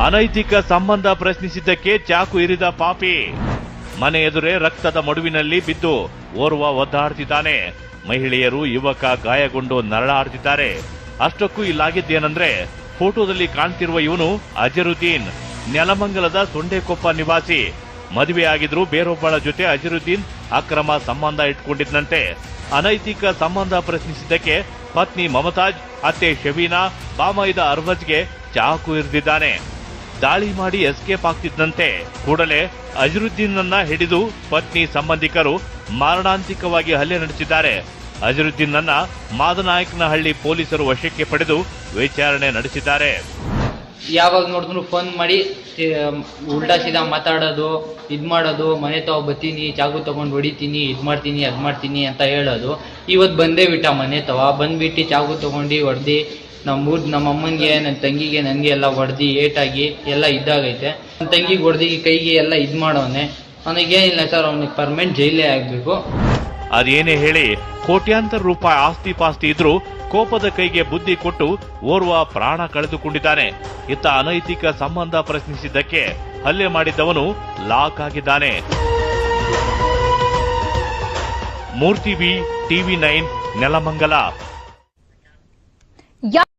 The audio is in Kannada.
ಅನೈತಿಕ ಸಂಬಂಧ ಪ್ರಶ್ನಿಸಿದ್ದಕ್ಕೆ ಚಾಕು ಇರಿದ ಪಾಪಿ. ಮನೆ ಎದುರೇ ರಕ್ತದ ಮಡುವಿನಲ್ಲಿ ಬಿದ್ದು ಓರ್ವ ಒದ್ದಾಡ್ತಿದ್ದಾನೆ. ಮಹಿಳೆಯರು, ಯುವಕ ಗಾಯಗೊಂಡು ನರಳಾಡ್ತಿದ್ದಾರೆ. ಅಷ್ಟಕ್ಕೂ ಇಲ್ಲಾಗಿದ್ದೇನೆಂದ್ರೆ, ಫೋಟೋದಲ್ಲಿ ಕಾಣ್ತಿರುವ ಇವನು ಅಜರುದ್ದೀನ್, ನೆಲಮಂಗಲದ ಸೊಂಡೆಕೊಪ್ಪ ನಿವಾಸಿ. ಮದುವೆಯಾಗಿದ್ರು ಬೇರೊಬ್ಬಳ ಜೊತೆ ಅಜರುದ್ದೀನ್ ಅಕ್ರಮ ಸಂಬಂಧ ಇಟ್ಕೊಂಡಿದ್ದಂತೆ. ಅನೈತಿಕ ಸಂಬಂಧ ಪ್ರಶ್ನಿಸಿದ್ದಕ್ಕೆ ಪತ್ನಿ ಮಮತಾಜ್, ಅತ್ತೆ ಶಬೀನಾ, ಬಾಮೈದ ಅರ್ವಜ್ಗೆ ಚಾಕು ಇರಿದಿದ್ದಾನೆ. ದಾಳಿ ಮಾಡಿ ಎಸ್ಕೇಪ್ ಆಗ್ತಿದ್ದಂತೆ ಕೂಡಲೇ ಅಜರುದ್ದೀನ್ನನ್ನ ಹಿಡಿದು ಪತ್ನಿ ಸಂಬಂಧಿಕರು ಮಾರಣಾಂತಿಕವಾಗಿ ಹಲ್ಲೆ ನಡೆಸಿದ್ದಾರೆ. ಅಜರುದ್ದೀನ್ನನ್ನ ಮಾದನಾಯಕನಹಳ್ಳಿ ಪೊಲೀಸರು ವಶಕ್ಕೆ ಪಡೆದು ವಿಚಾರಣೆ ನಡೆಸಿದ್ದಾರೆ. ಯಾವಾಗ ನೋಡಿದ್ರು ಫೋನ್ ಮಾಡಿ ಉಲ್ಟಾ ಸೀದಾ ಮಾತಾಡೋದು, ಮಾಡೋದು, ಮನೆ ತಗೋ ಬರ್ತೀನಿ, ಚಾಕು ತಗೊಂಡು ಹೊಡಿತೀನಿ, ಮಾಡ್ತೀನಿ, ಅದ್ ಮಾಡ್ತೀನಿ ಅಂತ ಹೇಳೋದು. ಇವತ್ತು ಬಂದೇ ಬಿಟ್ಟ ಮನೆ ಬಂದ್ಬಿಟ್ಟು ಚಾಕು ತಗೊಂಡು ಹೊಡೆದು ನಮ್ಮ ಅಮ್ಮನಿಗೆ, ನನ್ನ ತಂಗಿಗೆ, ನನಗೆ ಎಲ್ಲ ಹೊಡೆದು ಏಟಾಗಿ ಎಲ್ಲ ಇದ್ದಾಗೈತೆ. ನನ್ನ ತಂಗಿಗೆ ಹೊಡೆದು ಕೈಗೆ ಎಲ್ಲ ಮಾಡೋನೆ. ಅವನಿಗೇನಿಲ್ಲ ಸರ್, ಅವನಿಗೆ ಪರ್ಮನೆಂಟ್ ಜೈಲೇ ಆಗಬೇಕು. ಅದೇನೇ ಹೇಳಿ, ಕೋಟ್ಯಾಂತರ ರೂಪಾಯಿ ಆಸ್ತಿ ಪಾಸ್ತಿ ಇದ್ರೂ ಕೋಪದ ಕೈಗೆ ಬುದ್ಧಿ ಕೊಟ್ಟು ಓರ್ವ ಪ್ರಾಣ ಕಳೆದುಕೊಂಡಿದ್ದಾನೆ. ಇತ್ತ ಅನೈತಿಕ ಸಂಬಂಧ ಪ್ರಶ್ನಿಸಿದ್ದಕ್ಕೆ ಹಲ್ಲೆ ಮಾಡಿದ್ದವನು ಲಾಕ್ ಆಗಿದ್ದಾನೆ. ಮೂರ್ತಿ ಬಿ, TV9, ನೆಲಮಂಗಲ.